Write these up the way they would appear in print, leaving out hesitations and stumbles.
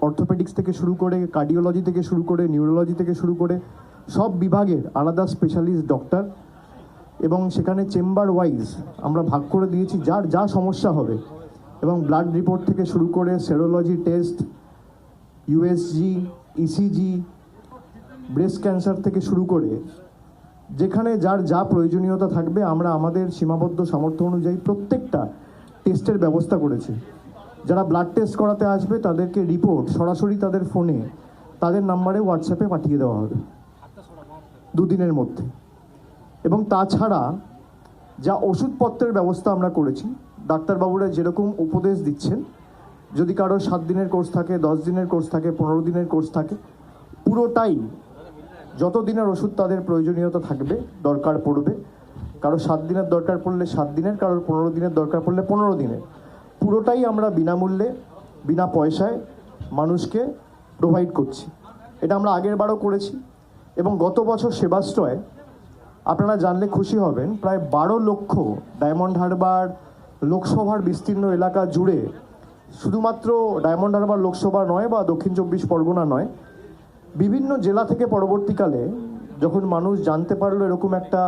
Orthopaedics থেকে শুরু করে, কার্ডিওলজি থেকে শুরু করে, নিউরোলজি থেকে শুরু করে সব বিভাগের আলাদা স্পেশালিস্ট ডক্টর, এবং সেখানে চেম্বার ওয়াইজ আমরা ভাগ করে দিয়েছি যার যা সমস্যা হবে, এবং ব্লাড রিপোর্ট থেকে শুরু করে serology test, USG, ECG, breast cancer থেকে শুরু করে যেখানে যার যা প্রয়োজনীয়তা থাকবে আমরা আমাদের সীমাবদ্ধ সামর্থ্য অনুযায়ী প্রত্যেকটা টেস্টের ব্যবস্থা করেছি। যারা ব্লাড টেস্ট করাতে আসবে তাদেরকে রিপোর্ট সরাসরি তাদের ফোনে, তাদের নাম্বারে হোয়াটসঅ্যাপে পাঠিয়ে দেওয়া হবে 2 দিনের মধ্যে। এবং তাছাড়া যা ওষুধপত্রের ব্যবস্থা আমরা করেছি, ডাক্তারবাবুরা যেরকম উপদেশ দিচ্ছেন, যদি কারো 7 দিনের কোর্স থাকে, 10 দিনের কোর্স থাকে, 15 দিনের কোর্স থাকে, পুরোটাই যত দিনের ওষুধ তাদের প্রয়োজনীয়তা থাকবে, দরকার পড়বে, কারো 7 দিনের দরকার পড়লে 7 দিনের, কারোর 15 দিনের দরকার পড়লে 15 দিনের, পুরোটাই আমরা বিনামূল্যে, বিনা পয়সায় মানুষকে প্রোভাইড করছি। এটা আমরা আগের বারও করেছি। এবং গত বছর সেবাশ্রয়, আপনারা জানলে খুশি হবেন, প্রায় 12 লক্ষ ডায়মন্ড হারবার লোকসভার বিস্তীর্ণ এলাকা জুড়ে, শুধুমাত্র ডায়মন্ড হারবার লোকসভা নয় বা দক্ষিণ 24 পরগনা নয়, বিভিন্ন জেলা থেকে পরবর্তীকালে যখন মানুষ জানতে পারলো এরকম একটা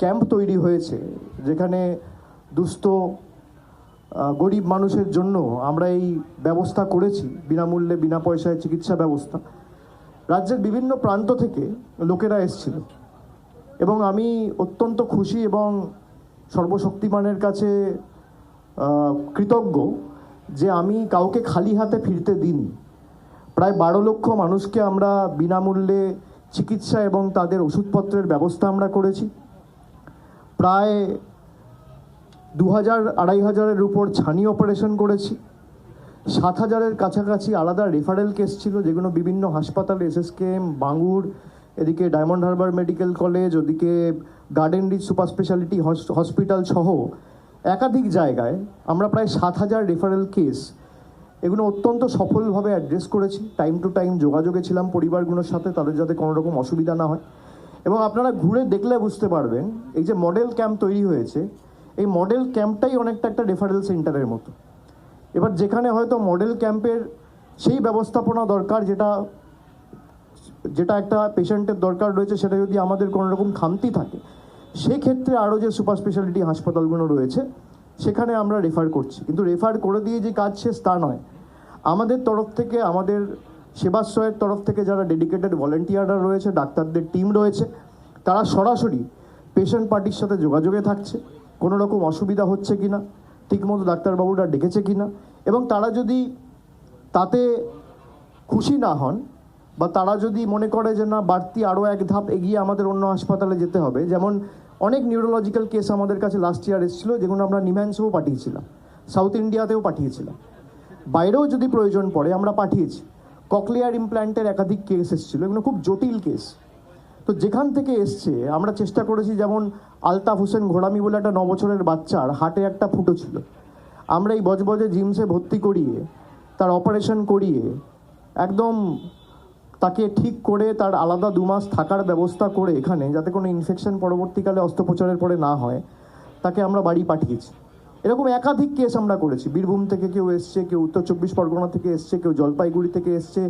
ক্যাম্প তৈরি হয়েছে যেখানে দুস্থ গরিব মানুষের জন্য আমরা এই ব্যবস্থা করেছি, বিনামূল্যে বিনা পয়সায় চিকিৎসা ব্যবস্থা, রাজ্যের বিভিন্ন প্রান্ত থেকে লোকেরা এসেছিল। এবং আমি অত্যন্ত খুশি এবং সর্বশক্তিমানের কাছে কৃতজ্ঞ যে আমি কাউকে খালি হাতে ফিরতে দিইনি। প্রায় 12 লক্ষ মানুষকে আমরা বিনামূল্যে চিকিৎসা এবং তাদের ওষুধপত্রের ব্যবস্থা আমরা করেছি। প্রায় 2000-2500-এর উপর ছানি অপারেশন করেছি। 7000-এর কাছাকাছি আলাদা রেফারেল কেস ছিল, যেগুলো বিভিন্ন হাসপাতালে, এসএসকেএম, বাঙ্গুর, এদিকে ডায়মন্ড হারবার মেডিকেল কলেজ, ওদিকে Garden Reach Super Speciality Hospital সহ একাধিক জায়গায় আমরা প্রায় 7000 রেফারেল কেস, এগুলো অত্যন্ত সফলভাবে অ্যাড্রেস করেছি। টাইম টু টাইম যোগাযোগে ছিলাম পরিবারগুলোর সাথে, তাদের যাতে কোনো রকম অসুবিধা না হয়। এবং আপনারা ঘুরে দেখলে বুঝতে পারবেন, এই যে মডেল ক্যাম্প তৈরি হয়েছে, এই মডেল ক্যাম্পটাই অনেকটা একটা রেফারেল সেন্টারের মতো। এবার যেখানে হয়তো মডেল ক্যাম্পের সেই ব্যবস্থাপনা দরকার যেটা একটা পেশেন্টের দরকার রয়েছে, সেটা যদি আমাদের কোনো রকম খামতি থাকে, সেক্ষেত্রে আরও যে সুপার স্পেশালিটি হাসপাতালগুলো রয়েছে সেখানে আমরা রেফার করছি। কিন্তু রেফার করে দিয়ে যে কাজ শেষ তা নয়, আমাদের তরফ থেকে, আমাদের সেবাশ্রয়ের তরফ থেকে যারা ডেডিকেটেড ভলেন্টিয়াররা রয়েছে, ডাক্তারদের টিম রয়েছে, তারা সরাসরি পেশেন্ট পার্টির সাথে যোগাযোগে থাকছে, কোনো রকম অসুবিধা হচ্ছে কিনা, ঠিকমতো ডাক্তারবাবুরা ডেকেছে কিনা, এবং তারা যদি তাতে খুশি না হন বা তারা যদি মনে করে যে না, বাড়তি আরও এক ধাপ এগিয়ে আমাদের অন্য হাসপাতালে যেতে হবে, যেমন অনেক নিউরোলজিক্যাল কেস আমাদের কাছে লাস্ট ইয়ার এসেছিলো, যেগুলো আমরা নিম্যান্সেও পাঠিয়েছিলাম, সাউথ ইন্ডিয়াতেও পাঠিয়েছিলাম, বাইরেও যদি প্রয়োজন পড়ে আমরা পাঠিয়েছি। ককলিয়ার ইমপ্ল্যান্টের একাধিক কেস এসেছিলো, এগুলো খুব জটিল কেস। তো যেখান থেকে এসছে আমরা চেষ্টা করেছি, যেমন আলতাফ হোসেন ঘোড়ামি বলে একটা 9 বছরের বাচ্চার হার্টে একটা ফুটো ছিল, আমরা এই বজবজে জিমসে ভর্তি করিয়ে তার অপারেশন করিয়ে একদম তাকে ঠিক করে তার আলাদা 2 মাস থাকার ব্যবস্থা করে এখানে, যাতে কোনো ইনফেকশন পরবর্তীকালে অস্ত্রোপচারের পরে না হয়, তাকে আমরা বাড়ি পাঠিয়েছি। এরকম একাধিক কেস আমরা করেছি। বীরভূম থেকে কেউ এসছে, কেউ উত্তর 24 পরগনা থেকে এসছে, কেউ জলপাইগুড়ি থেকে এসছে,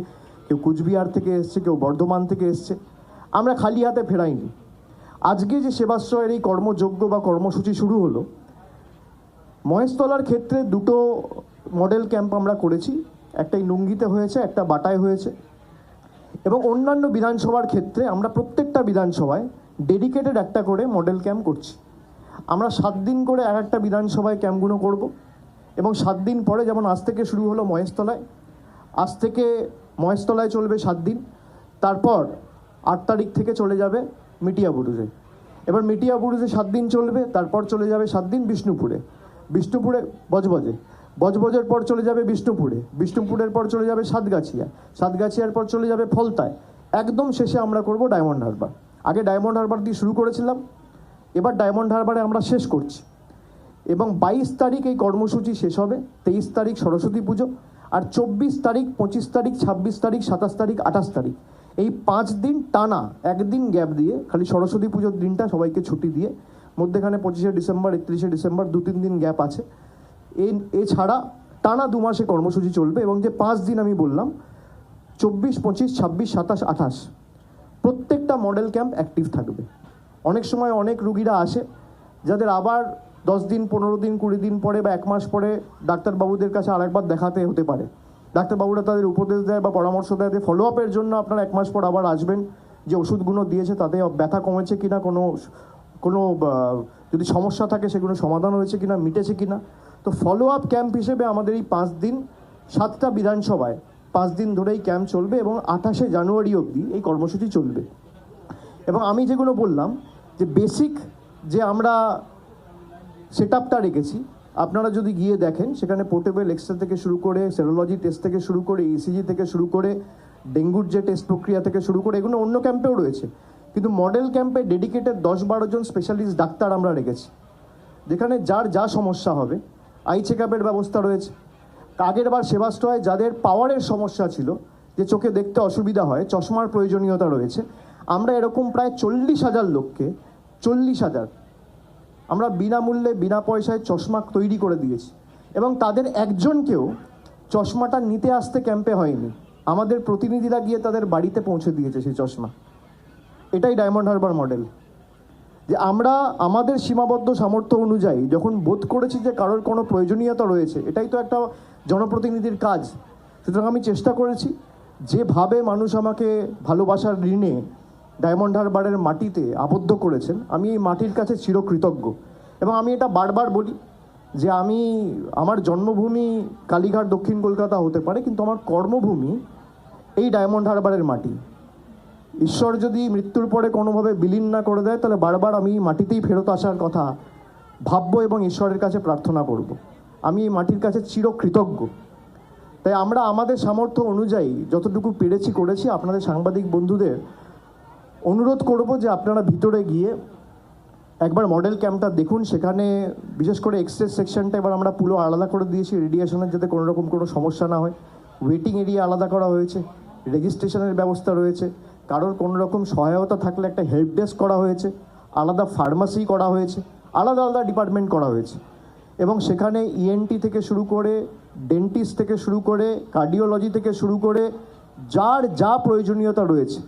কেউ কুচবিহার থেকে এসছে, কেউ বর্ধমান থেকে এসছে। আমরা খালি হাতে ফেরাইনি। আজকে যে সেবাশ্রয়ের এই কর্মযজ্ঞ বা কর্মসূচি শুরু হলো, মহেশতলার ক্ষেত্রে 2টো মডেল ক্যাম্প আমরা করেছি, একটাই নুঙ্গিতে হয়েছে, একটা বাটায় হয়েছে। এবং অন্যান্য বিধানসভার ক্ষেত্রে আমরা প্রত্যেকটা বিধানসভায় ডেডিকেটেড একটা করে মডেল ক্যাম্প করছি। আমরা 7 দিন করে একটা বিধানসভায় ক্যাম্পগুলো করব। এবং 7 দিন পরে, যেমন আজ থেকে শুরু হলো মহেশতলায়, আজ থেকে মহেশতলায় চলবে 7 দিন, তারপর 8 তারিখ থেকে চলে যাবে মিটিয়াবুরুজে, এবার মিটিয়াবুরুজে 7 দিন চলবে, তারপর চলে যাবে 7 দিন বিষ্ণুপুরে, বিষ্ণুপুরে বজবজে, বজবজের পর চলে যাবে বিষ্ণুপুরে, বিষ্ণুপুরের পর চলে যাবে সাতগাছিয়া, সাতগাছিয়ার পর চলে যাবে ফলতায়, একদম শেষে আমরা করব ডায়মন্ড হারবার। আগে ডায়মন্ড হারবার দিয়ে শুরু করেছিলাম, এবার ডায়মন্ড হারবারে আমরা শেষ করছি। এবং 22 তারিখ এই কর্মসূচি শেষ হবে, 23 তারিখ সরস্বতী পুজো, আর 24 তারিখ, 25 তারিখ, 26 তারিখ, 27 তারিখ, 28 তারিখ, এই 5 দিন টানা, একদিন গ্যাপ দিয়ে, খালি সরস্বতী পুজোর দিনটা সবাইকে ছুটি দিয়ে, মধ্যেখানে 25শে ডিসেম্বর, 31শে ডিসেম্বর 2-3 দিন গ্যাপ আছে। এছাড়া টানা 2 মাসে কর্মসূচি চলবে এবং যে 5 দিন আমি বললাম 24, 25, 26, 27, 28 প্রত্যেকটা মডেল ক্যাম্প অ্যাক্টিভ থাকবে। অনেক সময় অনেক রুগীরা আসে যাদের আবার 10 দিন, 15 দিন, 20 দিন পরে বা 1 মাস পরে ডাক্তারবাবুদের কাছে আরেকবার দেখাতে হতে পারে। ডাক্তারবাবুরা তাদের উপদেশ দেয় বা পরামর্শ দেয় যে ফলো আপের জন্য আপনারা 1 মাস পর আবার আসবেন, যে ওষুধগুলো দিয়েছে তাতে ব্যথা কমেছে কিনা, কোনো যদি সমস্যা থাকে সেগুলো সমাধান হয়েছে কিনা, মিটেছে কিনা। তো ফলো আপ ক্যাম্প হিসেবে আমাদের এই 5 দিন 7টা বিধানসভায় 5 দিন ধরেই ক্যাম্প চলবে এবং 28শে জানুয়ারি অবধি এই কর্মসূচি চলবে। এবং আমি যেগুলো বললাম যে বেসিক যে আমরা সেট আপটা রেখেছি, আপনারা যদি গিয়ে দেখেন সেখানে পোর্টেবল এক্সরে থেকে শুরু করে সেরোলজি টেস্ট থেকে শুরু করে ইসিজি থেকে শুরু করে ডেঙ্গুর যে টেস্ট প্রক্রিয়া থেকে শুরু করে এগুলো অন্য ক্যাম্পেও রয়েছে, কিন্তু মডেল ক্যাম্পে ডেডিকেটেড 10-12 জন স্পেশালিস্ট ডাক্তার আমরা রেখেছি, যেখানে যার যা সমস্যা হবে আই চেক আপের ব্যবস্থা রয়েছে। আগের বার সেবাশ্রয় যাদের পাওয়ারের সমস্যা ছিল, যে চোখে দেখতে অসুবিধা হয়, চশমার প্রয়োজনীয়তা রয়েছে, আমরা এরকম প্রায় 40,000 লোককে 40,000 আমরা বিনামূল্যে বিনা পয়সায় চশমা তৈরি করে দিয়েছি এবং তাদের একজনকেও চশমাটা নিতে আসতে ক্যাম্পে হয়নি, আমাদের প্রতিনিধিরা গিয়ে তাদের বাড়িতে পৌঁছে দিয়েছে সেই চশমা। এটাই ডায়মন্ড হারবার মডেল, যে আমরা আমাদের সীমাবদ্ধ সামর্থ্য অনুযায়ী যখন বোধ করেছি যে কারোর কোনো প্রয়োজনীয়তা রয়েছে, এটাই তো একটা জনপ্রতিনিধির কাজ। সুতরাং আমি চেষ্টা করেছি যেভাবে মানুষ আমাকে ভালোবাসার ঋণে ডায়মন্ড হারবারের মাটিতে আবদ্ধ করেছেন, আমি এই মাটির কাছে চিরকৃতজ্ঞ। এবং আমি এটা বারবার বলি যে আমার জন্মভূমি কালীঘাট দক্ষিণ কলকাতা হতে পারে, কিন্তু আমার কর্মভূমি এই ডায়মন্ড হারবারের মাটি। ঈশ্বর যদি মৃত্যুর পরে কোনোভাবে বিলীন না করে দেয়, তাহলে বারবার আমি মাটিতেই ফেরত আসার কথা ভাববো এবং ঈশ্বরের কাছে প্রার্থনা করব। আমি এই মাটির কাছে চিরকৃতজ্ঞ। তাই আমরা আমাদের সামর্থ্য অনুযায়ী যতটুকু পেরেছি করেছি। আপনাদের সাংবাদিক বন্ধুদের অনুরোধ করব যে আপনারা ভিতরে গিয়ে একবার মডেল ক্যাম্পটা দেখুন। সেখানে বিশেষ করে এক্সরে সেকশনটা এবার আমরা পুরো আলাদা করে দিয়েছি, রেডিয়েশনের যাতে কোনো রকম কোনো সমস্যা না হয়। ওয়েটিং এরিয়া আলাদা করা হয়েছে, রেজিস্ট্রেশনের ব্যবস্থা রয়েছে, কারোর কোনো রকম সহায়তা থাকলে একটা হেল্প ডেস্ক করা হয়েছে, আলাদা ফার্মাসি করা হয়েছে, আলাদা আলাদা ডিপার্টমেন্ট করা হয়েছে। এবং সেখানে ইএনটি থেকে শুরু করে ডেন্টিস্ট থেকে শুরু করে কার্ডিওলজি থেকে শুরু করে যার যা প্রয়োজনীয়তা রয়েছে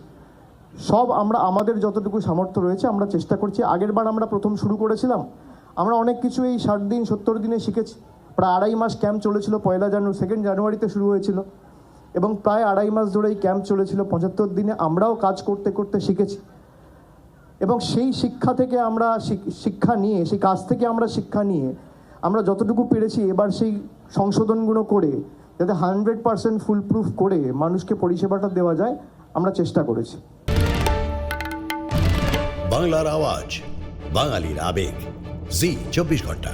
সব আমরা আমাদের যতটুকু সামর্থ্য রয়েছে আমরা চেষ্টা করছি। আগের বার আমরা প্রথম শুরু করেছিলাম, আমরা অনেক কিছু এই 60 দিন 70 দিনে শিখেছি। প্রায় 2.5 মাস ক্যাম্প চলেছিল, 2 জানুয়ারিতে শুরু হয়েছিল এবং প্রায় 2.5 মাস ধরে এই ক্যাম্প চলেছিল। 75 দিনে আমরাও কাজ করতে করতে শিখেছি এবং সেই শিক্ষা থেকে আমরা সেই কাজ থেকে আমরা শিক্ষা নিয়ে আমরা যতটুকু পেরেছি এবার সেই সংশোধনগুলো করে যাতে 100% ফুল প্রুফ করে মানুষকে পরিষেবাটা দেওয়া যায় আমরা চেষ্টা করেছি। বাংলার আওয়াজ, বাঙালির আবেগ, জি 24 ঘন্টা।